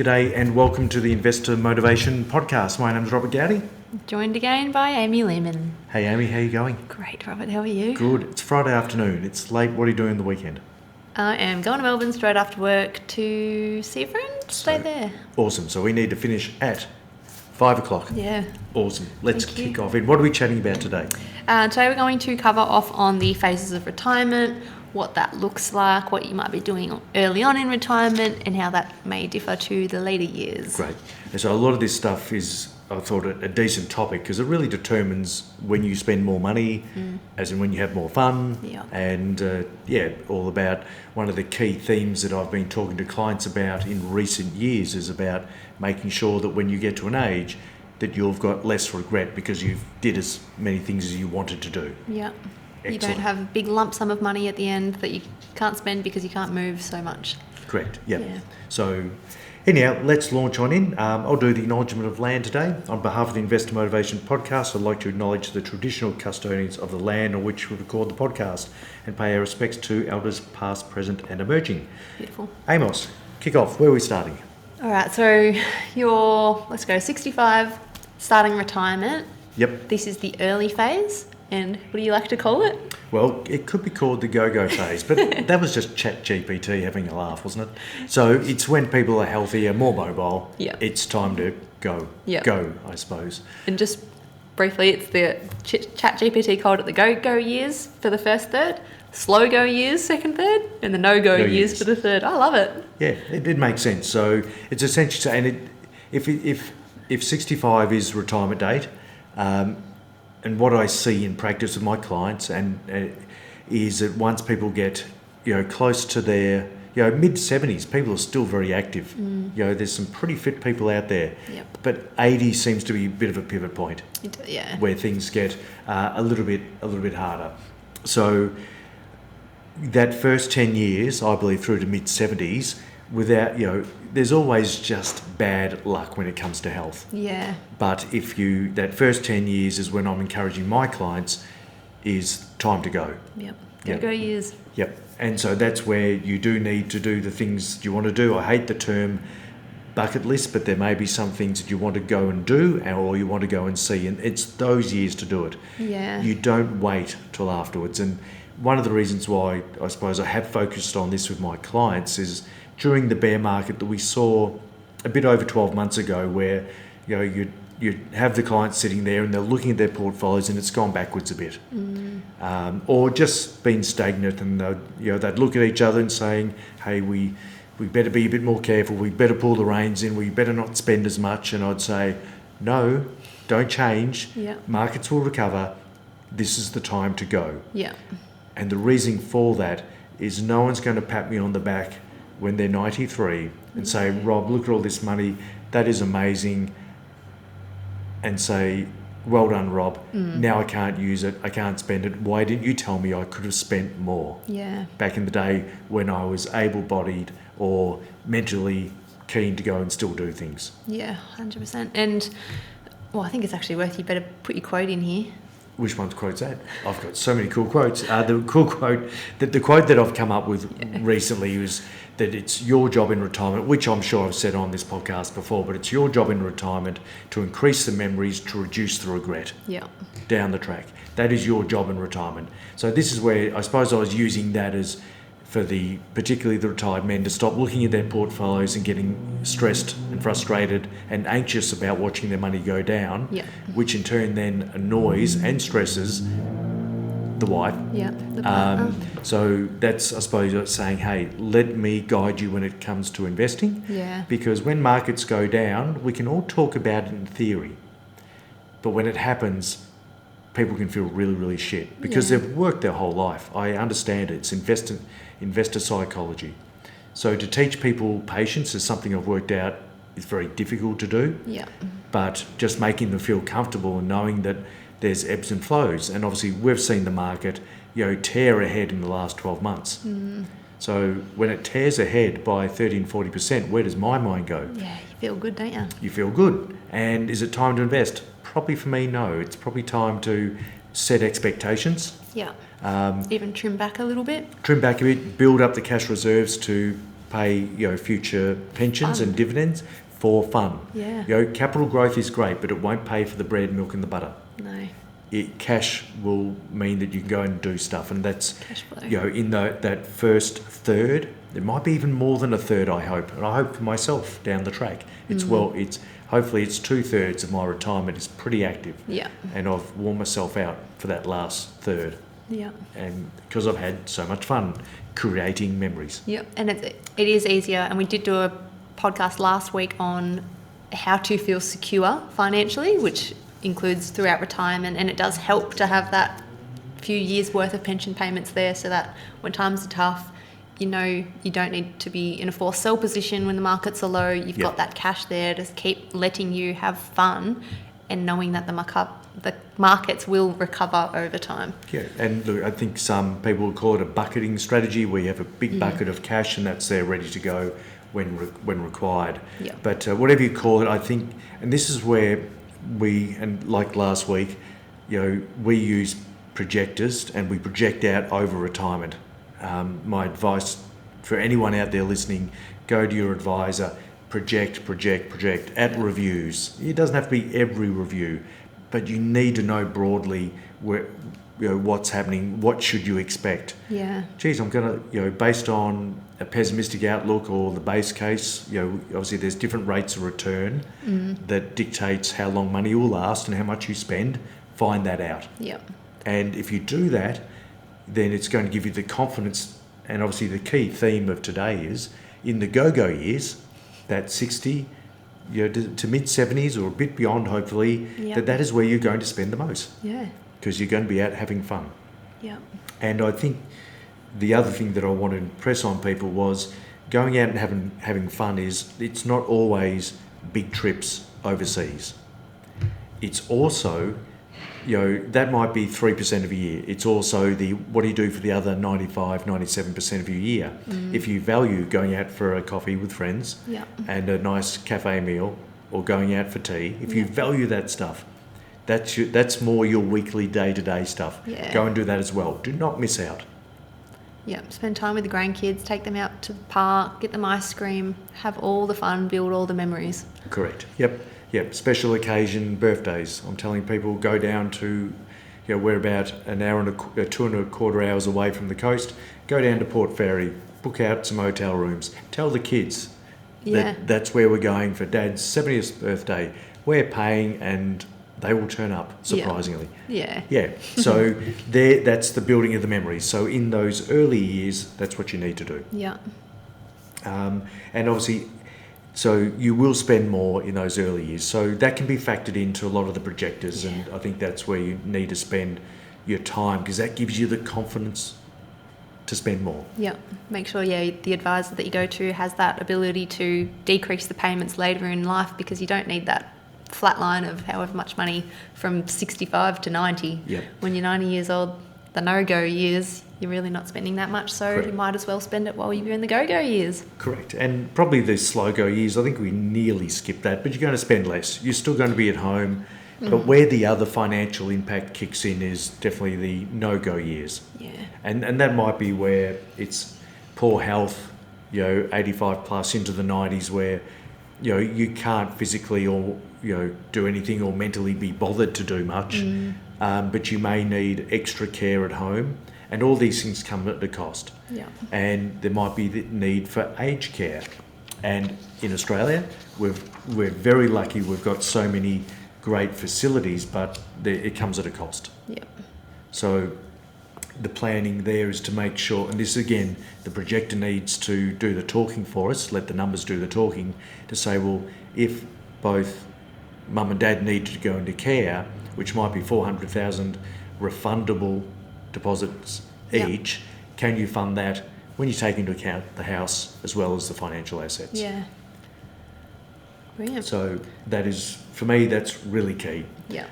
G'day and welcome to the Investor Motivation Podcast. My name's Robert Goudie. Joined again by Amy Lehman. Hey Amy, how you going? Great, Robert. How are you? Good. It's Friday afternoon. It's late. What are you doing the weekend? I am going to Melbourne straight after work to see a friend. Stay there. Awesome. So we need to finish at 5 o'clock. Yeah. Awesome. Let's Thank you. kick off in. What are we chatting about today? Today we're going to cover off on the phases of retirement, what that looks like, what you might be doing early on in retirement, and how that may differ to the later years. Great. And so a lot of this stuff is, I thought, a decent topic because it really determines when you spend more money, as in when you have more fun, and all about one of the key themes that I've been talking to clients about in recent years is about making sure that when you get to an age that you've got less regret because you did as many things as you wanted to do. Yeah. Excellent. You don't have a big lump sum of money at the end that you can't spend because you can't move so much. Correct, yep. Yeah. So anyhow, let's launch on in. I'll do the acknowledgement of land today. On behalf of the Investor Motivation Podcast, I'd like to acknowledge the traditional custodians of the land on which we record the podcast and pay our respects to elders past, present and emerging. Beautiful. Amos, kick off. Where are we starting? All right, so let's go 65, starting retirement. Yep. This is the early phase. And what do you like to call it? Well, it could be called the go-go phase, but that was just ChatGPT having a laugh, wasn't it? So it's when people are healthier, more mobile. Yeah. It's time to go. Yeah. Go, I suppose. And just briefly, it's the ChatGPT called it the go-go years for the first third, slow-go years second third, and the no-go years for the third. I love it. Yeah, it did make sense. So it's essentially, and if 65 is retirement date, and what I see in practice with my clients is that once people get, close to their, mid-70s, people are still very active. There's some pretty fit people out there. Yep. But 80 seems to be a bit of a pivot point. Yeah. Where things get a little bit harder. So that first 10 years, I believe, through to mid-70s, without, there's always just bad luck when it comes to health. Yeah. But that first 10 years is when I'm encouraging my clients is time to go. Yep. Go years. Yep. And so that's where you do need to do the things you want to do. I hate the term bucket list, but there may be some things that you want to go and do or you want to go and see. And it's those years to do it. Yeah. You don't wait till afterwards. And one of the reasons why I suppose I have focused on this with my clients is during the bear market that we saw a bit over 12 months ago where, you have the clients sitting there and they're looking at their portfolios and it's gone backwards a bit. Or just been stagnant and they'd look at each other and saying, hey, we better be a bit more careful, we better pull the reins in, we better not spend as much. And I'd say, no, don't change. Yeah. Markets will recover. This is the time to go. Yeah. And the reason for that is no one's going to pat me on the back when they're 93 and say, Rob, look at all this money, that is amazing, and say, well done, Rob, now I can't use it, I can't spend it, why didn't you tell me I could have spent more? Yeah. Back in the day when I was able-bodied or mentally keen to go and still do things. Yeah, 100%. And, I think it's actually worth, you better put your quote in here. Which one's quote's that? I've got so many cool quotes. The quote that I've come up with recently is that it's your job in retirement, which I'm sure I've said on this podcast before, but it's your job in retirement to increase the memories, to reduce the regret down the track. That is your job in retirement. So this is where I suppose I was using that as for particularly the retired men to stop looking at their portfolios and getting stressed and frustrated and anxious about watching their money go down, which in turn then annoys and stresses the wife. Yeah, the partner. So that's, I suppose, saying, hey, let me guide you when it comes to investing. Yeah. Because when markets go down, we can all talk about it in theory. But when it happens, people can feel really, really shit because they've worked their whole life. I understand it. It's investor psychology. So to teach people patience is something I've worked out is very difficult to do. Yeah. But just making them feel comfortable and knowing that there's ebbs and flows. And obviously we've seen the market, tear ahead in the last 12 months. So when it tears ahead by 30 and 40%, where does my mind go? Yeah, you feel good, don't you? You feel good. And is it time to invest? Probably for me, no. It's probably time to set expectations. Yeah. Even trim back a little bit. Trim back a bit, build up the cash reserves to pay future pensions and dividends for fun. Yeah. Capital growth is great, but it won't pay for the bread, milk, and the butter. No. Cash will mean that you can go and do stuff, and that's Cash flow. in that first third. There might be even more than a third. I hope, and I hope for myself down the track. It's hopefully it's 2/3 of my retirement is pretty active. Yeah. And I've worn myself out for that last third. Yeah. And because I've had so much fun creating memories. Yep, and it is easier. And we did do a podcast last week on how to feel secure financially, which includes throughout retirement, and it does help to have that few years worth of pension payments there, so that when times are tough, you don't need to be in a forced sell position when the markets are low. You've got that cash there to keep letting you have fun, and knowing that the markets will recover over time. Yeah, and look, I think some people will call it a bucketing strategy, where you have a big bucket of cash and that's there ready to go when required. Yeah. But whatever you call it, I think, and this is where and like last week, we use projectors and we project out over retirement. My advice for anyone out there listening, go to your advisor, project at reviews. It doesn't have to be every review, but you need to know broadly where, what's happening, what should you expect. Yeah. Geez, I'm going to, based on a pessimistic outlook or the base case, obviously there's different rates of return that dictates how long money will last and how much you spend. Find that out. Yep. And if you do that, then it's going to give you the confidence. And obviously the key theme of today is in the go-go years, that 60 to mid-70s or a bit beyond, hopefully, that is where you're going to spend the most. Yeah. Because you're going to be out having fun. Yeah. And I think the other thing that I want to impress on people was going out and having fun it's not always big trips overseas. It's also, that might be 3% of a year. It's also what do you do for the other 95, 97% of your year? If you value going out for a coffee with friends and a nice cafe meal or going out for tea, if you value that stuff, that's more your weekly day-to-day stuff. Yeah. Go and do that as well. Do not miss out. Yeah, spend time with the grandkids, take them out to the park, get them ice cream, have all the fun, build all the memories. Correct. Yep. Special occasion birthdays. I'm telling people go down to, we're about an hour and 2.25 hours away from the coast. Go down to Port Fairy, book out some hotel rooms. Tell the kids that that's where we're going for Dad's 70th birthday. We're paying and they will turn up, surprisingly. Yeah. So that's the building of the memories. So in those early years, that's what you need to do. Yeah. And obviously, so you will spend more in those early years. So that can be factored into a lot of the projectors, and I think that's where you need to spend your time, because that gives you the confidence to spend more. Yeah. Make sure, the advisor that you go to has that ability to decrease the payments later in life, because you don't need that flat line of however much money from 65 to 90. Yep. When you're 90 years old, the no-go years, you're really not spending that much, so Correct. You might as well spend it while you're in the go-go years. Correct. And probably the slow-go years, I think we nearly skipped that, but you're going to spend less. You're still going to be at home, but where the other financial impact kicks in is definitely the no-go years. Yeah. And that might be where it's poor health, 85 plus into the 90s, where you can't physically or do anything or mentally be bothered to do much, but you may need extra care at home, and all these things come at a cost. Yeah. And there might be the need for aged care, and in Australia we're very lucky. We've got so many great facilities, but it comes at a cost. Yep. So the planning there is to make sure, and this again, the projector needs to do the talking for us, let the numbers do the talking, to say, well, if both mum and dad need to go into care, which might be 400,000 refundable deposits each, can you fund that when you take into account the house as well as the financial assets? Yeah. Brilliant. So that is, for me, that's really key. Yeah.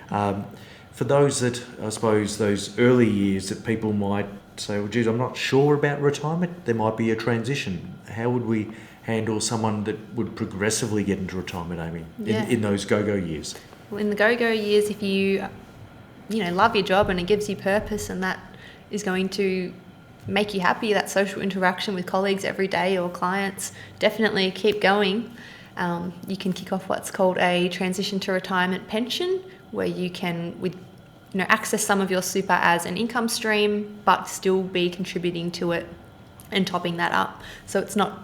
For those that, I suppose, those early years that people might say, well, geez, I'm not sure about retirement, there might be a transition. How would we handle someone that would progressively get into retirement, Amy, in those go-go years? Well, in the go-go years, if you love your job and it gives you purpose, and that is going to make you happy, that social interaction with colleagues every day or clients, definitely keep going. You can kick off what's called a transition to retirement pension, where you can access some of your super as an income stream, but still be contributing to it and topping that up. So it's not,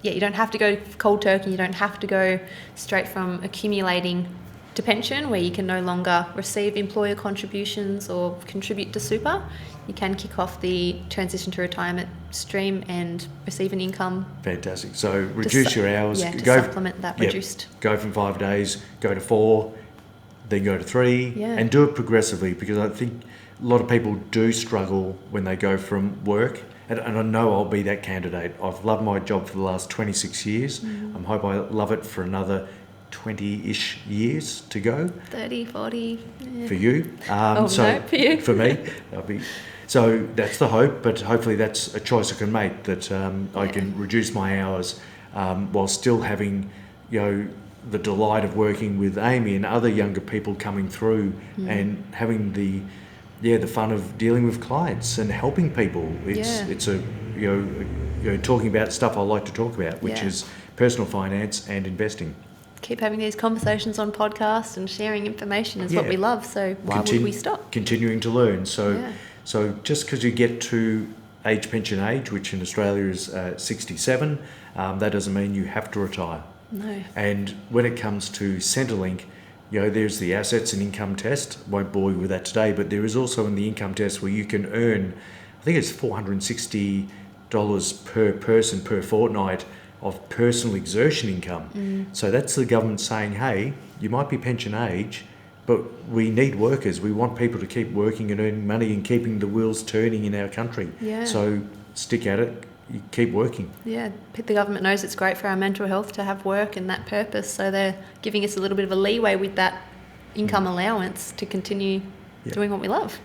you don't have to go cold turkey, you don't have to go straight from accumulating to pension, where you can no longer receive employer contributions or contribute to super. You can kick off the transition to retirement stream and receive an income. Fantastic. So reduce your hours. Yeah, to supplement that reduced. Go from 5 days, go to 4, then go to 3, and do it progressively, because I think a lot of people do struggle when they go from work. And I know I'll be that candidate. I've loved my job for the last 26 years. I hope I love it for another 20-ish years to go. 30, 40. Yeah. For you. No, for you. For me. So that's the hope, but hopefully that's a choice I can make, that I can reduce my hours while still having, the delight of working with Amy and other younger people coming through and having the fun of dealing with clients and helping people. It's talking about stuff I like to talk about, which is personal finance and investing. Keep having these conversations on podcasts and sharing information is what we love, so why would we stop? Continuing to learn. So just because you get to pension age, which in Australia is 67, that doesn't mean you have to retire. No. And when it comes to Centrelink, there's the assets and income test. Won't bore you with that today, but there is also in the income test where you can earn, I think it's $460 per person per fortnight of personal exertion income. So that's the government saying, hey, you might be pension age, but we need workers. We want people to keep working and earning money and keeping the wheels turning in our country. Yeah. So stick at it. You keep working. Yeah, the government knows it's great for our mental health to have work and that purpose, so they're giving us a little bit of a leeway with that income allowance to continue doing what we love.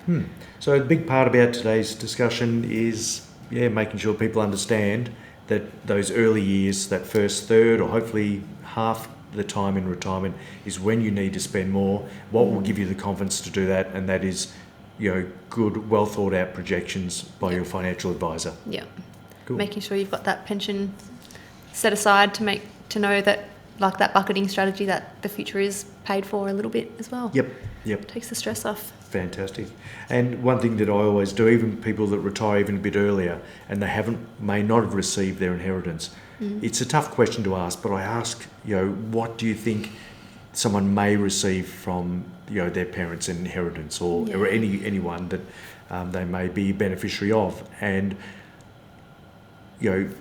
So a big part about today's discussion is making sure people understand that those early years, that first third or hopefully half the time in retirement, is when you need to spend more. What will give you the confidence to do that? And that is, good, well thought out projections by your financial advisor. Yeah. Cool. Making sure you've got that pension set aside to know that, like that bucketing strategy, that the future is paid for a little bit as well. Yep. Takes the stress off. Fantastic. And one thing that I always do, even people that retire even a bit earlier and they may not have received their inheritance, it's a tough question to ask, but I ask, what do you think someone may receive from, their parents' inheritance or anyone that they may be beneficiary of? And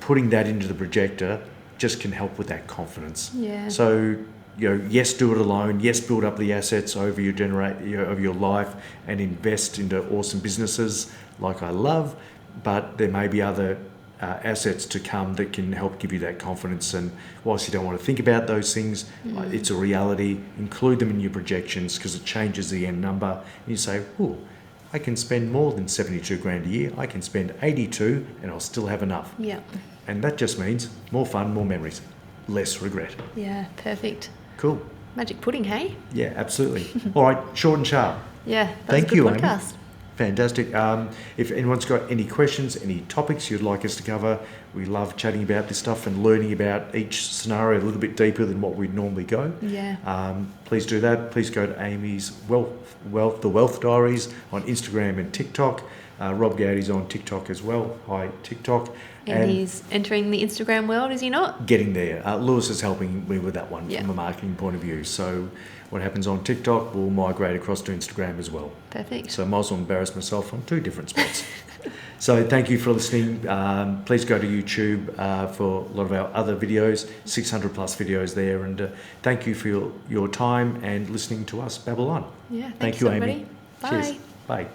putting that into the projector just can help with that confidence. Yeah. So, yes, do it alone. Yes, build up the assets over over your life and invest into awesome businesses like I love. But there may be other assets to come that can help give you that confidence. And whilst you don't want to think about those things, it's a reality. Include them in your projections, because it changes the end number. And you say, "Oh, I can spend more than 72 grand a year. I can spend 82 and I'll still have enough." Yeah. And that just means more fun, more memories, less regret. Yeah, perfect. Cool. Magic pudding, hey? Yeah, absolutely. All right, short and sharp. Yeah, Thank you, podcast. Amy. Fantastic. If anyone's got any questions, any topics you'd like us to cover, we love chatting about this stuff and learning about each scenario a little bit deeper than what we'd normally go. Yeah. Please do that. Please go to Amy's The Wealth Diaries on Instagram and TikTok. Rob Goudie's on TikTok as well. Hi, TikTok. And he's entering the Instagram world, is he not? Getting there. Lewis is helping me with that one from a marketing point of view. So what happens on TikTok will migrate across to Instagram as well. Perfect. So I might as well embarrass myself on 2 different spots. So thank you for listening. Please go to YouTube for a lot of our other videos, 600 plus videos there. And thank you for your time and listening to us babble on. Yeah, thank you, everybody. Amy. Bye. Cheers. Bye.